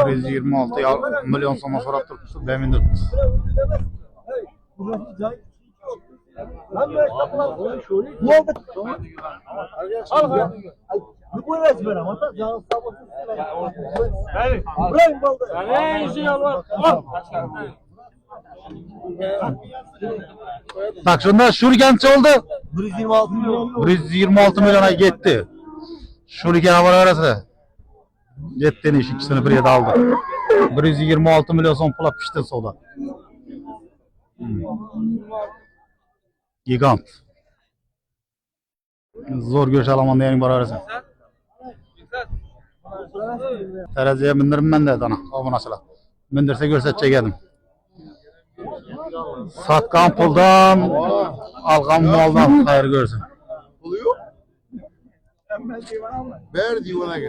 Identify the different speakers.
Speaker 1: 126 milyon so'mga so'rab turibdi. Bemindir. Tak şunda şurgençi oldu.
Speaker 2: 126 milyon.
Speaker 1: 126 milyona gitti. Şurgen var arası. Gittiğini iş ikisini bir yerde aldı. 126 milyon son pula pişti soda. Gigant. Zor göç alaman diyenin var arası. Teraziye bindirim ben de dana. O bu nasıl? Bindirse görsetecek edim. Satkan puldan, algan maldan hayır görsün.
Speaker 3: Ver diyor ona.